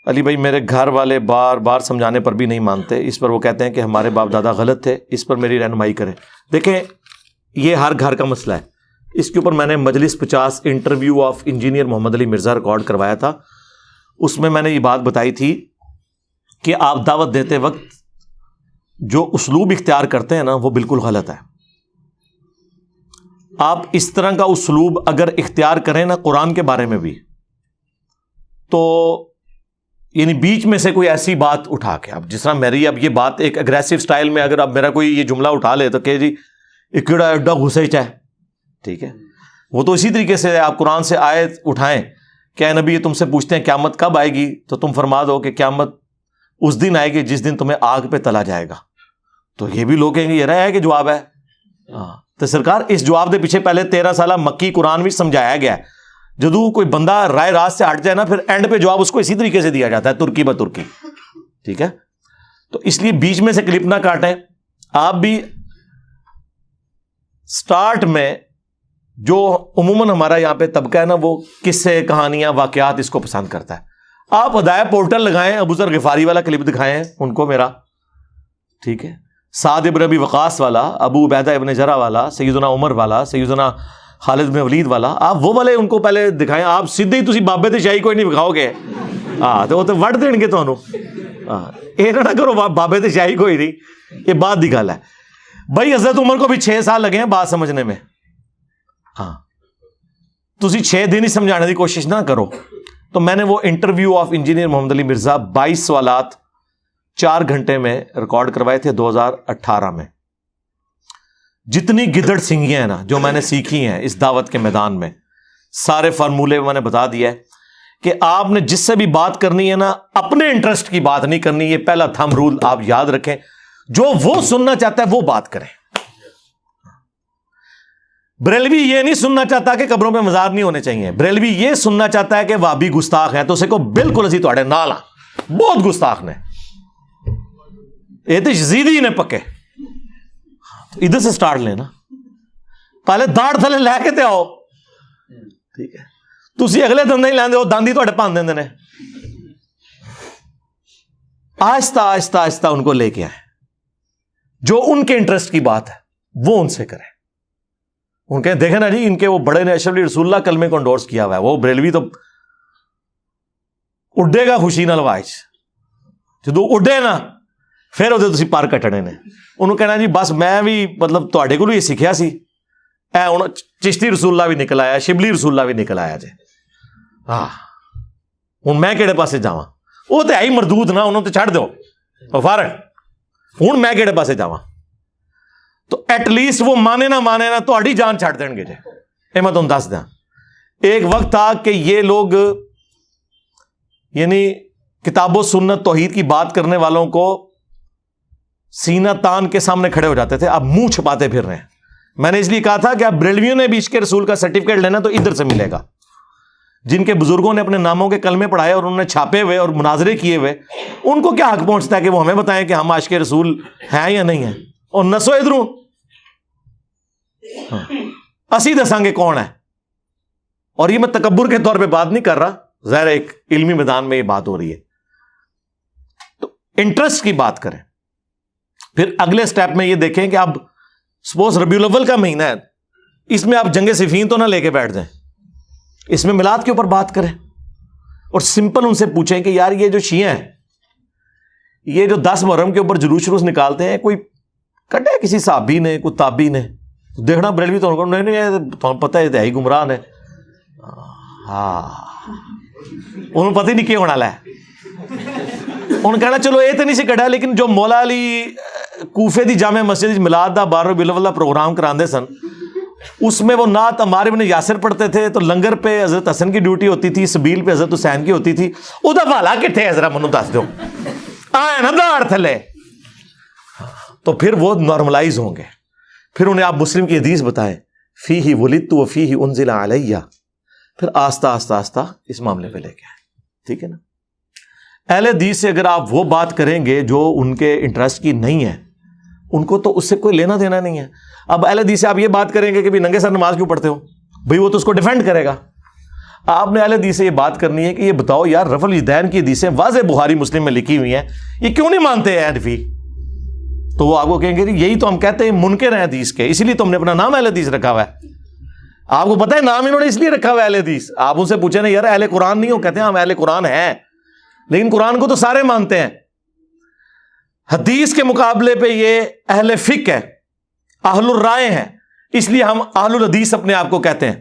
علی بھائی میرے گھر والے بار بار سمجھانے پر بھی نہیں مانتے، اس پر وہ کہتے ہیں کہ ہمارے باپ دادا غلط تھے، اس پر میری رہنمائی کریں۔ دیکھیں یہ ہر گھر کا مسئلہ ہے، اس کے اوپر میں نے مجلس 50 interview of engineer Muhammad Ali Mirza record کروایا تھا، اس میں نے یہ بات بتائی تھی کہ آپ دعوت دیتے وقت جو اسلوب اختیار کرتے ہیں نا وہ بالکل غلط ہے۔ آپ اس طرح کا اسلوب اگر اختیار کریں نا قرآن کے بارے میں بھی، تو یعنی بیچ میں سے کوئی ایسی بات اٹھا کے، اب جس طرح میری اب یہ بات ایک اگریسو سٹائل میں اگر اب میرا کوئی یہ جملہ اٹھا لے تو کہ جی اکڑا اڈا گھسے چاہے، ٹھیک ہے، وہ تو اسی طریقے سے آپ قرآن سے آیت اٹھائیں کہ اے نبی یہ تم سے پوچھتے ہیں قیامت کب آئے گی، تو تم فرما دو کہ قیامت اس دن آئے گی جس دن تمہیں آگ پہ تلا جائے گا، تو یہ بھی لوگ کہیں گے یہ رہا ہے کہ جواب ہے۔ تو سرکار اس جواب دے پیچھے پہلے 13 سالہ مکی قرآن بھی سمجھایا گیا ہے، جدو کوئی بندہ رائے راست سے ہٹ جائے نا پھر اینڈ پہ جواب اس کو اسی طریقے سے دیا جاتا ہے، ترکی بہ ترکی، ٹھیک ہے۔ تو اس لیے بیچ میں سے کلپ نہ کاٹیں، آپ بھی سٹارٹ میں جو عموماً ہمارا یہاں پہ طبقہ ہے نا وہ قصے کہانیاں واقعات اس کو پسند کرتا ہے، آپ ہدایہ پورٹل لگائیں، ابو ذر غفاری والا کلپ دکھائیں ان کو میرا، ٹھیک ہے، سعد ابن ابی وقاص والا، ابو عبیدہ ابن جرح والا، سیدنا عمر والا، سیدنا خالد بن ولید والا، آپ وہ والے ان کو پہلے دکھائیں، آپ سیدھے ہی تسی بابے تے شاہی کوئی نہیں دکھاؤ گے، تو وہ تو وڈ دین گے تانوں، یہ نہ کرو بابے تے شاہی کوئی نہیں، یہ بات دی گل ہے بھائی۔ حضرت عمر کو بھی 6 سال لگے ہیں بات سمجھنے میں، تسی 6 دن ہی سمجھانے کی کوشش نہ کرو۔ تو میں نے وہ انٹرویو آف انجینئر محمد علی مرزا 22 سوالات 4 گھنٹے میں ریکارڈ کروائے تھے 2018 میں۔ جتنی گدڑ سنگیاں ہیں نا جو میں نے سیکھی ہیں اس دعوت کے میدان میں، سارے فارمولے میں نے بتا دیا ہے کہ آپ نے جس سے بھی بات کرنی ہے نا اپنے انٹرسٹ کی بات نہیں کرنی، یہ پہلا تھم رول آپ یاد رکھیں، جو وہ سننا چاہتا ہے وہ بات کریں۔ بریلوی یہ نہیں سننا چاہتا کہ قبروں پہ مزار نہیں ہونے چاہیے، بریلوی یہ سننا چاہتا ہے کہ وہابی گستاخ ہیں، تو اسے کو بالکل اسی تواڈے نال ہاں، بہت گستاخ نے، یہ تو یزیدی نے پکے، ادھر سے سٹارٹ لینا، پہلے داڑ تھلے لے کے تے آؤ، ٹھیک ہے، تسی اگلے دندے ہی لیندے ہو، داندی تواڈے پان دیندے نے، آہستہ آہستہ آہستہ ان کو لے کے آئیں، جو ان کے انٹرسٹ کی بات ہے وہ ان سے کریں، ان کے دیکھیں نا جی ان کے وہ بڑے نے اشرف علی رسول اللہ کلمے کو انڈورس کیا ہوا ہے، وہ بریلوی تو اڈے گا خوشی نال واج، جدو اڈے نا پھر وہ تسی پر کٹنے نے، انہوں کہنا جی بس میں بھی مطلب تواڈے کولوں یہ سیکھیا سی، اے ہن چشتی رسول اللہ بھی نکل آیا، شبلی رسول اللہ بھی نکل آیا جی، ہن میں کہڑے پاسے جاواں، وہ تو ہے ہی مردود نا، انہوں تو چھڑ دو فارغ، ہن میں کہڑے پاسے جاواں، تو ایٹ لیسٹ وہ مانے نہ تہاڈی جان چھڑ دین گے جی، یہ میں تمہیں دس دیں۔ ایک وقت تھا کہ یہ لوگ یعنی کتاب و سنت توحید کی بات کرنے والوں کو سینہ تان کے سامنے کھڑے ہو جاتے تھے، اب منہ چھپاتے پھر رہے ہیں۔ میں نے اس لیے کہا تھا کہ اب بریلویوں نے بھی عشق رسول کا سرٹیفکیٹ لینا تو ادھر سے ملے گا، جن کے بزرگوں نے اپنے ناموں کے کلمے پڑھائے اور انہوں نے چھاپے ہوئے اور مناظرے کیے ہوئے، ان کو کیا حق پہنچتا ہے کہ وہ ہمیں بتائیں کہ ہم عاشق رسول ہیں یا نہیں ہیں، اور نسو ادھروں اسی دساں گے کون ہے۔ اور یہ میں تکبر کے طور پہ بات نہیں کر رہا، ظاہر ایک علمی میدان میں یہ بات ہو رہی ہے، تو انٹرسٹ کی بات کریں۔ پھر اگلے سٹیپ میں یہ دیکھیں کہ اب سپوز ربیع الاول کا مہینہ ہے، اس میں آپ جنگ صفین تو نہ لے کے بیٹھ جائیں، اس میں میلاد کے اوپر بات کریں، اور سمپل ان سے پوچھیں کہ یار یہ جو شیعہ ہیں، یہ جو 10 محرم کے اوپر جلوس نکالتے ہیں، کوئی کٹے کسی صحابی نے، کوئی تابعی نے، دیکھنا بریلوی تو نہیں پتہ ہے ہی گمراہ نے، ہاں انہوں پتہ ہی نہیں کیا ہونا ہے، انہوں کہنا چلو یہ تو نہیں سی کٹا، لیکن جو مولا علی کوفے دی جامع مسجد میلاد دا 12 ربیع الاول پروگرام کراندے سن، اس میں وہ نعت عمار بن یاسر پڑھتے تھے، تو لنگر پہ حضرت حسن کی ڈیوٹی ہوتی تھی، سبیل پہ حضرت حسین کی ہوتی تھی، وہ دا والا کتنے حضرت منو دس دو آئے نا داڑ تھلے، تو پھر وہ نارملائز ہوں گے۔ پھر انہیں آپ مسلم کی حدیث بتائیں، فیہ ولدت و فیہ انزل علیہ، پھر آہستہ آہستہ آہستہ اس معاملے پہ لے کے آئیں، ٹھیک ہے نا۔ اہل حدیث سے اگر آپ وہ بات کریں گے جو ان کے انٹرسٹ کی نہیں ہے، ان کو تو اس سے کوئی لینا دینا نہیں ہے۔ اب اہل حدیث سے آپ یہ بات کریں گے کہ بھی ننگے سر نماز کیوں پڑھتے ہو، بھئی وہ تو اس کو ڈیفینڈ کرے گا۔ آپ نے اہل حدیث سے یہ بات کرنی ہے کہ یہ بتاؤ یار رفع الیدین کی حدیثیں واضح بخاری مسلم میں لکھی ہوئی ہیں، یہ کیوں نہیں مانتے ہیں حنفی؟ تو وہ آپ کو کہیں گے یہی تو ہم کہتے ہیں منکر ہیں حدیث کے، اسی لیے تو ہم نے اپنا نام اہل حدیث رکھا ہوا ہے۔ آپ کو پتہ ہے نام انہوں نے اس لیے رکھا ہوا ہے اہل حدیث۔ آپ ان سے پوچھیں نا یار اہل قرآن نہیں ہو، کہتے ہیں ہم اہل قرآن ہیں، لیکن قرآن کو تو سارے مانتے ہیں۔ حدیث کے مقابلے پہ یہ اہل فقہ ہے، اہل الرائے ہیں، اس لیے ہم اہل الحدیث اپنے آپ کو کہتے ہیں،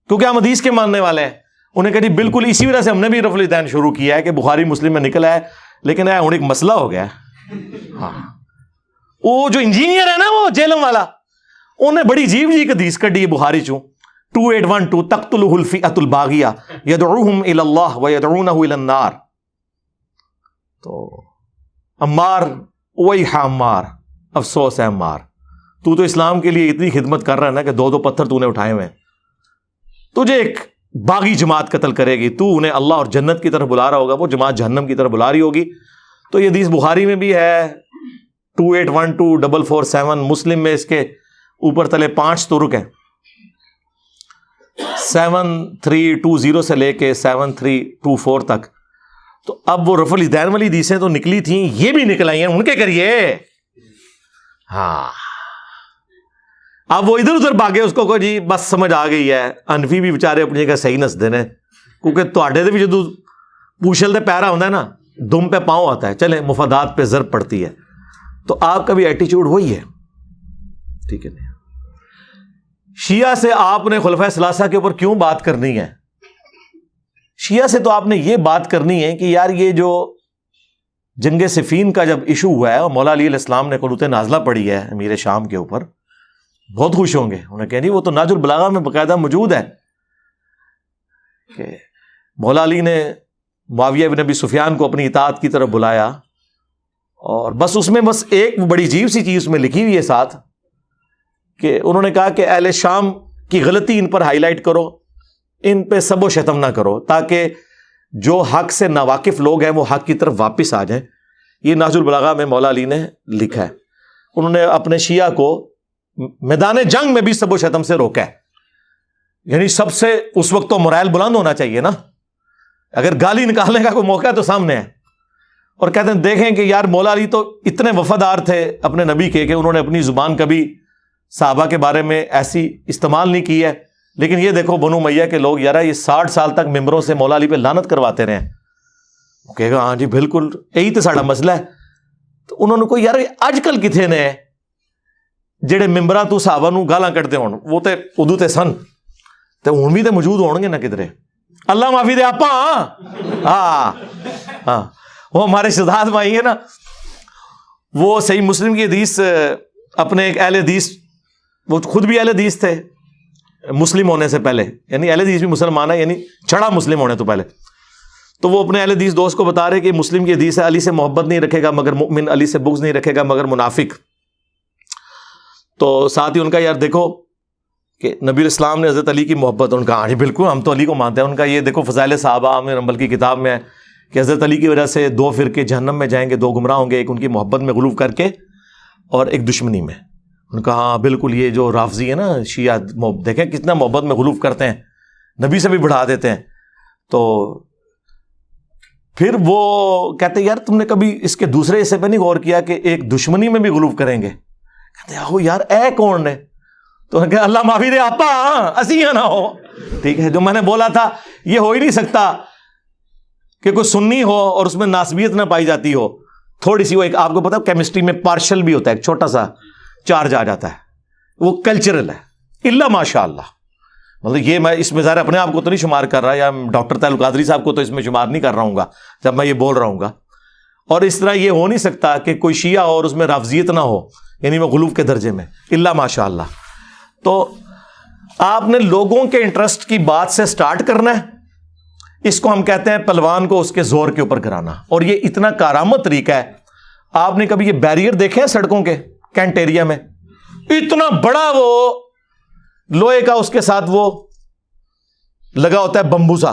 کیونکہ ہم حدیث کے ماننے والے ہیں۔ انہیں کہا جی بالکل اسی وجہ سے ہم نے بھی رفع الیدین شروع کیا ہے کہ بخاری مسلم میں نکلا ہے، لیکن ہوں ایک مسئلہ ہو گیا ہے۔ ہاں وہ جو انجینئر ہے نا وہ جیلم والا، انہیں بڑی عجیب جی حدیث کڈی ہے بخاری چوں 2812 تقتلہ الفئۃ الباغیہ یدعوہم الی اللہ ویدعونہ الی النار۔ تو عمار، ویح عمار، افسوس ہے عمار، تو اسلام کے لیے اتنی خدمت کر رہا ہے نا کہ 2 پتھر تو نے اٹھائے ہوئے ہیں، تجھے ایک باغی جماعت قتل کرے گی، تو انہیں اللہ اور جنت کی طرف بلا رہا ہوگا، وہ جماعت جہنم کی طرف بلا رہی ہوگی۔ تو یہ حدیث بخاری میں بھی ہے 2812-447، مسلم میں اس کے اوپر تلے 5 طرق ہیں، 7320 سے لے کے 7324 تک۔ تو اب وہ رفع الیدین والی حدیثیں تو نکلی تھیں، یہ بھی نکل آئی ہیں، ان کے کریے۔ ہاں اب وہ ادھر ادھر بھاگے، اس کو جی بس سمجھ آ گئی ہے۔ انفی بھی بیچارے اپنی جگہ صحیح نسدے نے، کیونکہ تواڈے دے بھی جدو پوچھل دے پیرا ہوتا ہے نا، دم پہ پاؤں آتا ہے، چلے مفادات پہ ضرب پڑتی ہے۔ تو آپ کا بھی ایٹیچیوڈ وہی ہے، ٹھیک ہے؟ شیعہ سے آپ نے خلفائے ثلاثہ کے اوپر کیوں بات کرنی ہے؟ شیعہ سے تو آپ نے یہ بات کرنی ہے کہ یار یہ جو جنگ صفین کا جب ایشو ہوا ہے اور مولا علی علیہ السلام نے قنوت نازلہ پڑھی ہے امیر شام کے اوپر، بہت خوش ہوں گے، انہیں کہیں جی وہ تو نہج البلاغہ میں باقاعدہ موجود ہے کہ مولا علی نے معاویہ بن ابی سفیان کو اپنی اطاعت کی طرف بلایا، اور بس اس میں بس ایک بڑی عجیب سی چیز میں لکھی ہوئی ہے ساتھ، کہ انہوں نے کہا کہ اہل شام کی غلطی ان پر ہائی لائٹ کرو، ان پہ سب و شتم نہ کرو، تاکہ جو حق سے ناواقف لوگ ہیں وہ حق کی طرف واپس آ جائیں۔ یہ نہج البلاغہ میں مولا علی نے لکھا ہے۔ انہوں نے اپنے شیعہ کو میدان جنگ میں بھی سب و شتم سے روکا ہے، یعنی سب سے اس وقت تو مرائل بلند ہونا چاہیے نا، اگر گالی نکالنے کا کوئی موقع ہے تو سامنے ہے، اور کہتے ہیں دیکھیں کہ یار مولا علی تو اتنے وفادار تھے اپنے نبی کے کہ انہوں نے اپنی زبان کبھی صحابہ کے بارے میں ایسی استعمال نہیں کی ہے، لیکن یہ دیکھو بنو امیہ کے لوگ یار یہ 60 سال تک ممبروں سے مولا علی پہ لعنت کرواتے رہے، وہ کہے گا ہاں جی بالکل یہی تو ساڈا مسئلہ ہے۔ تو انہوں نے کوئی یار اج کل کتنے نے جڑے ممبراں تو صحابہ نو گالاں کٹتے ہون، وہ تے ادو تے سن تے ہن بھی تے موجود ہون گے نا کدھرے، اللہ معافی دے آپا۔ ہاں ہاں وہ ہمارے شہزاد بھائی ہیں نا، وہ صحیح مسلم کی حدیث اپنے ایک اہل حدیث، وہ خود بھی اہل حدیث تھے مسلم ہونے سے پہلے، یعنی اہل حدیث بھی مسلمان ہے، یعنی چھڑا مسلم ہونے تو پہلے، تو وہ اپنے اہل حدیث دوست کو بتا رہے کہ مسلم کی حدیث ہے علی سے محبت نہیں رکھے گا مگر مؤمن، علی سے بغض نہیں رکھے گا مگر منافق۔ تو ساتھ ہی ان کا یار دیکھو کہ نبی اسلام نے حضرت علی کی محبت، ان کا ہاں جی بالکل ہم تو علی کو مانتے ہیں، ان کا یہ دیکھو فضائل صحابہ عامر حنبل کی کتاب میں ہے کہ حضرت علی کی وجہ سے 2 فرقے جہنم میں جائیں گے، 2 گمراہ ہوں گے، ایک ان کی محبت میں غلو کر کے اور ایک دشمنی میں۔ ان کا ہاں بالکل یہ جو رافضی ہے نا شیعہ، دیکھیں کتنا محبت میں غلو کرتے ہیں، نبی سے بھی بڑھا دیتے ہیں۔ تو پھر وہ کہتے ہیں یار تم نے کبھی اس کے دوسرے حصے پہ نہیں غور کیا کہ ایک دشمنی میں بھی غلو کریں گے؟ کہتے ہیں یار اے کون نے؟ تو انہوں نے کہا اللہ معافی دے آپا اسی نہ ہو، ٹھیک ہے؟ جو میں نے بولا تھا یہ ہو ہی نہیں سکتا کہ کوئی سنی ہو اور اس میں ناسبیت نہ پائی جاتی ہو، تھوڑی سی وہ ایک آپ کو پتا کیمسٹری میں پارشل بھی ہوتا ہے، ایک چھوٹا سا چارج آ جاتا ہے، وہ کلچرل ہے، الا ماشاء اللہ۔ مطلب یہ میں اس میں ظاہر اپنے آپ کو تو نہیں شمار کر رہا، یا ڈاکٹر تعلق قادری صاحب کو تو اس میں شمار نہیں کر رہا ہوں گا جب میں یہ بول رہا ہوں گا۔ اور اس طرح یہ ہو نہیں سکتا کہ کوئی شیعہ اور اس میں رافضیت نہ ہو، یعنی وہ غلو کے درجے میں، الا ماشاء اللہ۔ تو آپ نے لوگوں کے انٹرسٹ کی بات سے سٹارٹ کرنا ہے، اس کو ہم کہتے ہیں پلوان کو اس کے زور کے اوپر کرانا، اور یہ اتنا کارآمد طریقہ ہے۔ آپ نے کبھی یہ بیریئر دیکھے ہیں سڑکوں کے کینٹ ایریا میں؟ اتنا بڑا وہ لوہے کا اس کے ساتھ وہ لگا ہوتا ہے بمبو سا،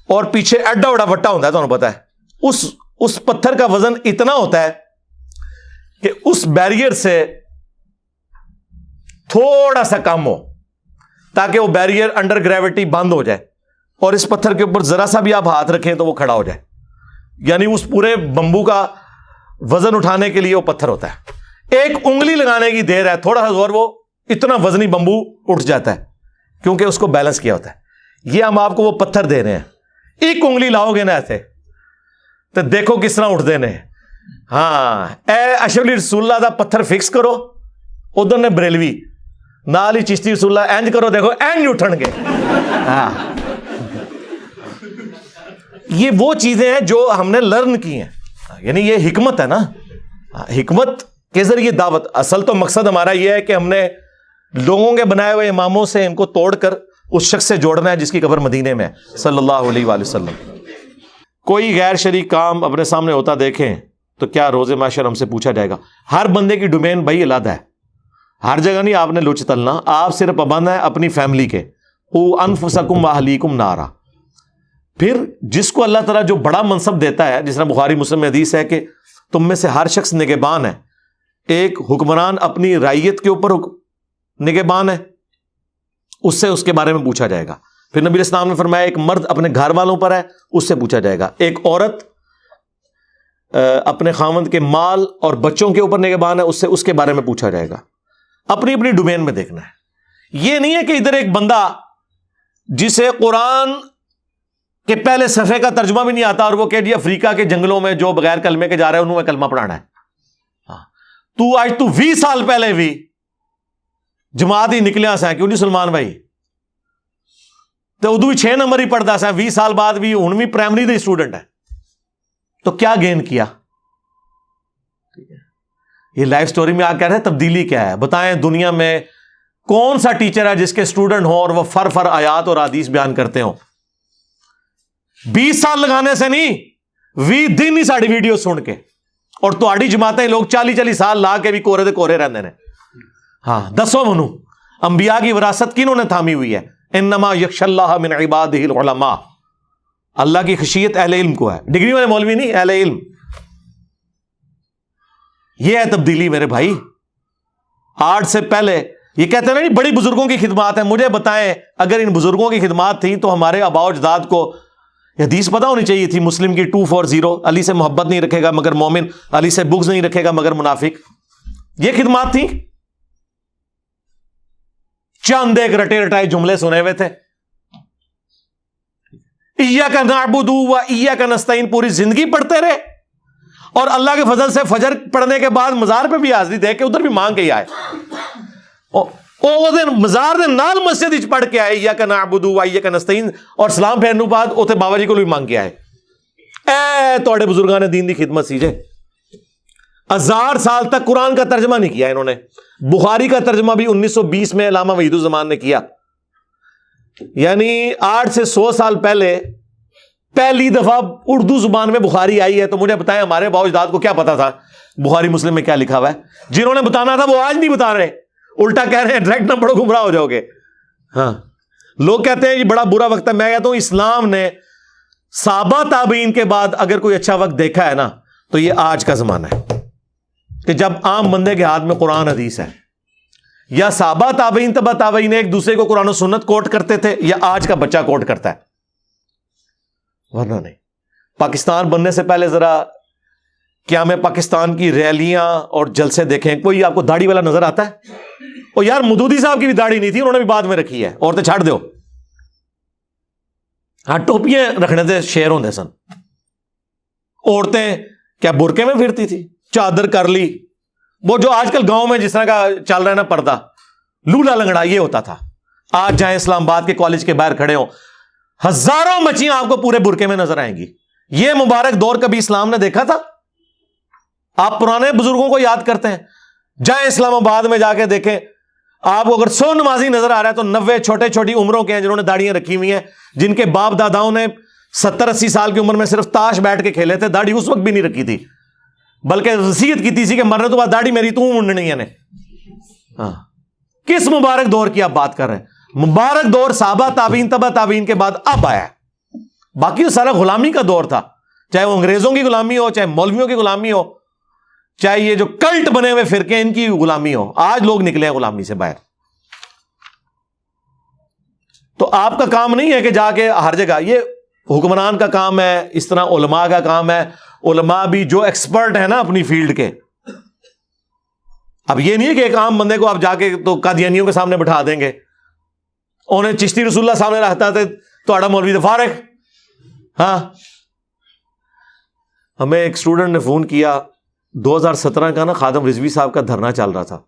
اور پیچھے ایڈا بڑا وٹا ہوتا ہے، تو پتا ہے اس پتھر کا وزن اتنا ہوتا ہے کہ اس بیریئر سے تھوڑا سا کم ہو تاکہ وہ بیریئر انڈر گریوٹی بند ہو جائے اور اس پتھر کے اوپر ذرا سا بھی آپ ہاتھ رکھیں تو وہ کھڑا ہو جائے. یعنی اس پورے بمبو کا وزن اٹھانے کے لیے وہ پتھر ہوتا ہے. ایک انگلی لگانے کی دیر ہے, تھوڑا سا زور, وہ اتنا وزنی بمبو اٹھ جاتا ہے کیونکہ اس کو بیلنس کیا ہوتا ہے. یہ ہم آپ کو وہ پتھر دے رہے ہیں, ایک انگلی لاؤ گے نا ایسے تو دیکھو کس طرح اٹھ دینے. ہاں اے اشرف علی رسول اللہ دا پتھر فکس کرو, ادھر نے بریلوی نال ہی چشتی رسول اللہ اینج کرو, دیکھو اینج اٹھن گے. ہاں یہ وہ چیزیں ہیں جو ہم نے لرن کی ہیں, یعنی یہ حکمت ہے نا, حکمت کے ذریعے دعوت. اصل تو مقصد ہمارا یہ ہے کہ ہم نے لوگوں کے بنائے ہوئے اماموں سے ان کو توڑ کر اس شخص سے جوڑنا ہے جس کی قبر مدینے میں ہے صلی اللہ علیہ وآلہ وسلم. کوئی غیر شرعی کام اپنے سامنے ہوتا دیکھیں تو کیا روز محشر ہم سے پوچھا جائے گا؟ ہر بندے کی ڈومین بھائی علیحدہ ہے, ہر جگہ نہیں آپ نے لچ تلنا. آپ صرف پابند ہیں اپنی فیملی کے, انفسکم واہلیکم نارا. پھر جس کو اللہ تعالیٰ جو بڑا منصب دیتا ہے, جس طرح بخاری مسلم میں حدیث ہے کہ تم میں سے ہر شخص نگہبان ہے. ایک حکمران اپنی رعیت کے اوپر نگہبان ہے, اس سے اس کے بارے میں پوچھا جائے گا. پھر نبی علیہ السلام نے فرمایا ایک مرد اپنے گھر والوں پر ہے, اس سے پوچھا جائے گا. ایک عورت اپنے خاوند کے مال اور بچوں کے اوپر نگہبان ہے, اس کے بارے میں پوچھا جائے گا. اپنی اپنی ڈومین میں دیکھنا ہے. یہ نہیں ہے کہ ادھر ایک بندہ جسے قرآن کہ پہلے صفحے کا ترجمہ بھی نہیں آتا اور وہ کہ جی افریقہ کے جنگلوں میں جو بغیر کلمے کے جا رہے ہیں انہوں میں کلمہ پڑھانا ہے. تو آج تو 20 سال پہلے بھی جماعت ہی نکلیا سا کیوں نہیں سلمان بھائی, تو اردو بھی 6 نمبر ہی پڑھتا سا, 20 سال بعد بھی ہوں بھی پرائمری دے اسٹوڈنٹ ہے. تو کیا گین کیا؟ یہ لائف سٹوری میں آپ کہہ رہے ہیں تبدیلی کیا ہے؟ بتائیں دنیا میں کون سا ٹیچر ہے جس کے اسٹوڈنٹ ہوں اور وہ فر آیات اور حدیث بیان کرتے ہوں؟ 20 سال لگانے سے نہیں, 20 دن ہی ساڑی ویڈیو سن کے. اور تہاڈی جماعتیں لوگ 40 سال لا کے بھی کورے دے کورے رہندے نے. ہاں دسو منو انبیاء کی وراثت کنہوں نے تھامی ہوئی ہے؟ انما یخشی اللہ من عبادہ العلماء. اللہ کی خشیت اہل علم کو ہے, ڈگری والے مولوی نہیں, اہل علم. یہ ہے تبدیلی میرے بھائی. آج سے پہلے یہ کہتے ہیں نا بڑی بزرگوں کی خدمات ہیں. مجھے بتائیں اگر ان بزرگوں کی خدمات تھیں تو ہمارے آباء و اجداد کو حدیث پتہ ہونی چاہیے تھی. مسلم کی 240 علی سے محبت نہیں رکھے گا مگر مومن, علی سے بغض نہیں رکھے گا مگر منافق. یہ خدمات تھیں. چند ایک رٹے رٹائے جملے سنے ہوئے تھے. ایاک نعبد و ایاک نستعین پوری زندگی پڑھتے رہے, اور اللہ کے فضل سے فجر پڑھنے کے بعد مزار پہ بھی حاضری دے کے ادھر بھی مانگ کے آئے. مزار دے نال مسجد وچ پڑھ کے آئے ایاک نعبد و ایاک نستعین, اور سلام پھیرنے بعد اوتھے بابا جی کو بھی مانگ کے آئے. اے تواڈے بزرگان دین دی خدمت سی جے. 1000 سال تک قرآن کا ترجمہ نہیں کیا انہوں نے. بخاری کا ترجمہ بھی 1920 میں علامہ وحید الزمان نے کیا. یعنی 8 سے 100 سال پہلے پہلی دفعہ اردو زبان میں بخاری آئی ہے. تو مجھے بتائیں ہمارے باؤ اجداد کو کیا پتا تھا بخاری مسلم میں کیا لکھا ہوا ہے؟ جنہوں نے بتانا تھا وہ آج نہیں بتا رہے, الٹا کہہ رہے ہیں ڈائریکٹ نہ پڑھو گمراہ ہو جاؤ گے. ہاں لوگ کہتے ہیں یہ بڑا برا وقت ہے. میں کہتا ہوں اسلام نے صحابہ تابعین کے بعد اگر کوئی اچھا وقت دیکھا ہے نا تو یہ آج کا زمانہ ہے کہ جب عام بندے کے ہاتھ میں قرآن حدیث ہے. یا صحابہ تابعین تبع تابعین ایک دوسرے کو قرآن و سنت کوٹ کرتے تھے, یا آج کا بچہ کوٹ کرتا ہے, ورنہ نہیں. پاکستان بننے سے پہلے ذرا قیام پاکستان کی ریلیاں اور جلسے دیکھیں. کوئی آپ کو داڑھی والا نظر آتا ہے؟ اور یار مودودی صاحب کی بھی داڑھی نہیں تھی, انہوں نے بھی بعد میں رکھی ہے. عورتیں چھاڑ دو, ہاں ٹوپیاں رکھنے سے شیر ہوندے سن. عورتیں کیا برقعے میں پھرتی تھی, چادر کر لی, وہ جو آج کل گاؤں میں جس طرح کا چل رہا ہے نا پردہ, لولا لنگڑا, یہ ہوتا تھا. آج جائیں اسلام آباد کے کالج کے باہر کھڑے ہوں, ہزاروں مچھیاں آپ کو پورے برقعے میں نظر آئیں گی. یہ مبارک دور کبھی اسلام نے دیکھا تھا؟ آپ پرانے بزرگوں کو یاد کرتے ہیں, جائیں اسلام آباد میں جا کے دیکھیں, آپ کو اگر 100 نمازی نظر آ رہا ہے تو 90 چھوٹے چھوٹی عمروں کے ہیں جنہوں نے داڑیاں رکھی ہوئی ہیں, جن کے باپ داداؤں نے 70-80 سال کی عمر میں صرف تاش بیٹھ کے کھیلے تھے. داڑھی اس وقت بھی نہیں رکھی تھی, بلکہ وصیت کی تھی کہ مرنے تو بعد داڑھی میری تو منڈنی ہے نے. ہاں کس مبارک دور کی آپ بات کر رہے ہیں؟ مبارک دور صحابہ تابعین تبع تابعین کے بعد اب آیا ہے. باقی تو سارا غلامی کا دور تھا, چاہے وہ انگریزوں کی غلامی ہو, چاہے مولویوں کی غلامی ہو, چاہے یہ جو کلٹ بنے ہوئے فرقے ان کی غلامی ہو. آج لوگ نکلے ہیں غلامی سے باہر. تو آپ کا کام نہیں ہے کہ جا کے ہر جگہ، یہ حکمران کا کام ہے، اس طرح علماء کا کام ہے. علماء بھی جو ایکسپرٹ ہیں نا اپنی فیلڈ کے، اب یہ نہیں ہے کہ ایک عام بندے کو آپ جا کے تو قادیانیوں کے سامنے بٹھا دیں گے. انہیں چشتی رسول اللہ سامنے رکھتا تھے تو آڑا مولوی تو فارغ. ہاں، ہمیں ایک اسٹوڈنٹ نے فون کیا 2017 کا نا، خادم رضوی صاحب کا دھرنا چل رہا تھا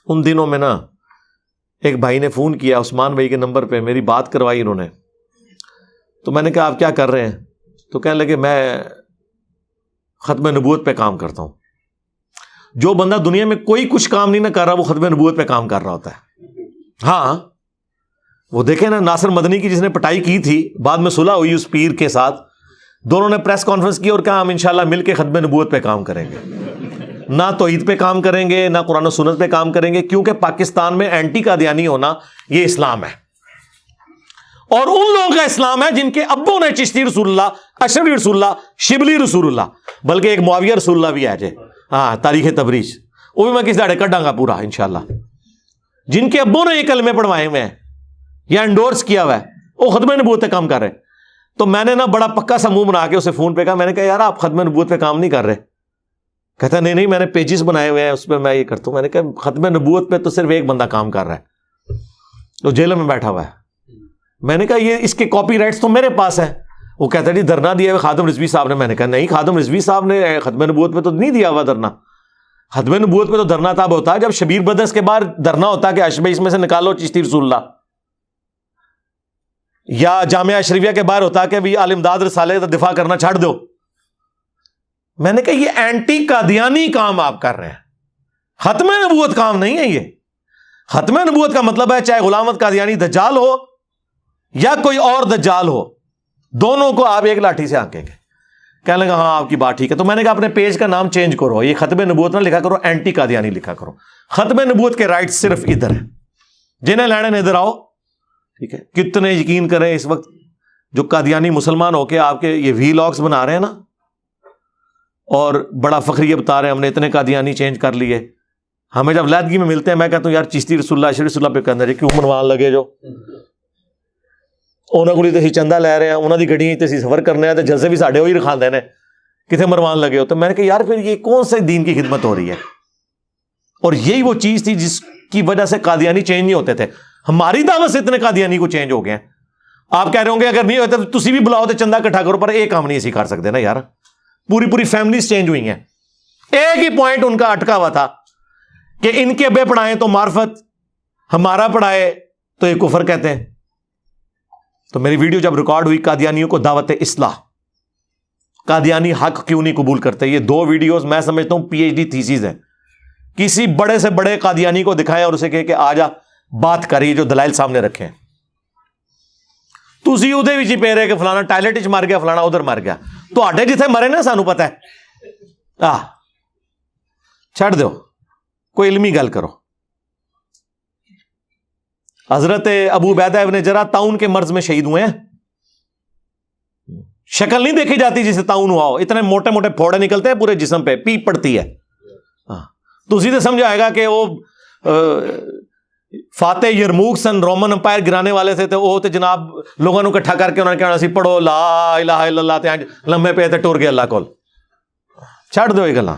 ان دنوں میں نا. ایک بھائی نے فون کیا عثمان بھائی کے نمبر پہ، میری بات کروائی انہوں نے. تو میں نے کہا آپ کیا کر رہے ہیں؟ تو کہنے لگے میں ختم نبوت پہ کام کرتا ہوں. جو بندہ دنیا میں کوئی کچھ کام نہیں نہ کر رہا وہ ختم نبوت پہ کام کر رہا ہوتا ہے. ہاں، وہ دیکھیں نا ناصر مدنی کی جس نے پٹائی کی تھی، بعد میں صلح ہوئی اس پیر کے ساتھ، دونوں نے پریس کانفرنس کی اور کہا ہم انشاءاللہ مل کے ختم نبوت پہ کام کریں گے. نہ توحید پہ کام کریں گے نہ قرآن و سنت پہ کام کریں گے، کیونکہ پاکستان میں اینٹی قادیانی ہونا یہ اسلام ہے. اور ان لوگوں کا اسلام ہے جن کے ابوں نے چشتی رسول اللہ، اشرفی رسول اللہ، شبلی رسول اللہ، بلکہ ایک معاویہ رسول اللہ بھی ہے جے، ہاں، تاریخ تبریز، وہ بھی میں کس داڑے کڈاں گا پورا انشاءاللہ. جن کے ابوں نے یہ کلمے پڑھوائے ہوئے ہیں یا انڈورس کیا ہوا ہے، وہ ختم نبوت پہ کام کر رہے ہیں. تو میں نے نا بڑا پکا سا منہ بنا کے اسے فون پہ کہا، میں نے کہا یار آپ ختم نبوت پہ کام نہیں کر رہے. کہتا نہیں میں نے پیجز بنائے ہوئے ہیں اس پہ میں یہ کرتا ہوں. میں نے کہا ختم نبوت پہ تو صرف ایک بندہ کام کر رہا ہے، وہ جیل میں بیٹھا ہوا ہے. میں نے کہا یہ اس کے کاپی رائٹس تو میرے پاس ہے. وہ کہتا ہے جی دھرنا دیا ہوا خادم رضوی صاحب نے. میں نے کہا نہیں، خادم رضوی صاحب نے ختم نبوت پہ تو نہیں دیا ہوا دھرنا. ختم نبوت پہ تو دھرنا تب ہوتا ہے جب شبیر بدرس کے بعد دھرنا ہوتا ہے کہ اشبہ اس میں سے نکالو چشتی رسول اللہ، یا جامعہ اشرفیہ کے باہر ہوتا ہے کہ بھی عالم داد رسالے کا دفاع کرنا چھاڑ دو. میں نے کہا یہ اینٹی قادیانی کام آپ کر رہے ہیں، ختم نبوت کام نہیں ہے. یہ ختم نبوت کا مطلب ہے چاہے غلام احمد قادیانی دجال ہو یا کوئی اور دجال ہو، دونوں کو آپ ایک لاٹھی سے ہانکیں گے. کہنے لگا ہاں آپ کی بات ٹھیک ہے. تو میں نے کہا اپنے پیج کا نام چینج کرو، یہ ختم نبوت نہ لکھا کرو، اینٹی قادیانی لکھا کرو. ختم نبوت کے رائٹ صرف ادھر ہیں، جنہیں لینے ادھر آؤ. ٹھیک ہے، کتنے یقین کریں اس وقت جو قادیانی مسلمان ہو کے آپ کے یہ وی لاگس بنا رہے ہیں نا اور بڑا فخریہ بتا رہے ہیں ہم نے اتنے قادیانی چینج کر لیے. ہمیں جب علیحدگی میں ملتے ہیں میں کہتا ہوں یار چشتی رسول اللہ اشرفی رسول اللہ پہ کہنا جی کیوں منوان لگے جو انہوں کو تے چندہ لے رہے ہیں، انہوں کی گڈیاں تے سفر کرنے ہیں تو جلسے بھی ساڈے وہی رکھاندے نے، کتنے مروان لگے ہو. تو میں نے کہا یار پھر یہ کون سے دین کی خدمت ہو رہی ہے؟ اور یہی وہ چیز تھی جس کی وجہ سے قادیانی چینج نہیں ہوتے تھے. ہماری دعوت سے اتنے قادیانی کو چینج ہو گئے ہیں. آپ کہہ رہے ہوں گے اگر نہیں ہوتا تو تسی بھی بلاؤ تو چندہ اکٹھا کرو، پر ایک کام نہیں اسی کر سکتے نا یار. پوری فیملیز چینج ہوئی ہیں. ایک ہی پوائنٹ ان کا اٹکا ہوا تھا کہ ان کے ابے پڑھائیں تو معرفت، ہمارا پڑھائے تو یہ کفر کہتے ہیں. تو میری ویڈیو جب ریکارڈ ہوئی قادیانیوں کو دعوت اصلاح، قادیانی حق کیوں نہیں قبول کرتے، یہ 2 ویڈیوز میں سمجھتا ہوں PhD تھیسیز ہیں. کسی بڑے سے بڑے قادیانی کو دکھائیں اور اسے کہے کہ آ جا بات کریے جو دلائل سامنے رکھیں. تسی ادھے بھی پہ رہے کہ فلانا ٹائلٹ وچ مر گیا، فلانا ادھر مر گیا. تو آٹے جتھے مرے نا سانو پتہ ہے. چھڑ دو، کوئی علمی گل کرو. حضرت ابو عبیدہ ابن جراح طاعون کے مرض میں شہید ہوئے ہیں. شکل نہیں دیکھی جاتی جسے طاعون ہوا ہو، اتنے موٹے موٹے پھوڑے نکلتے ہیں پورے جسم پہ، پیپ پڑتی ہے. تو اسی سے سمجھ آئے گا کہ وہ فاتح یرموک سن رومن امپائر گرانے والے تھے، تو وہ تو جناب لوگوں کو اکٹھا کر کے انہوں نے کہنا سی پڑھو لا الہ الا اللہ، تے لمبے پہ تے ٹر گئے اللہ کول. چھڑ دو یہ گلاں.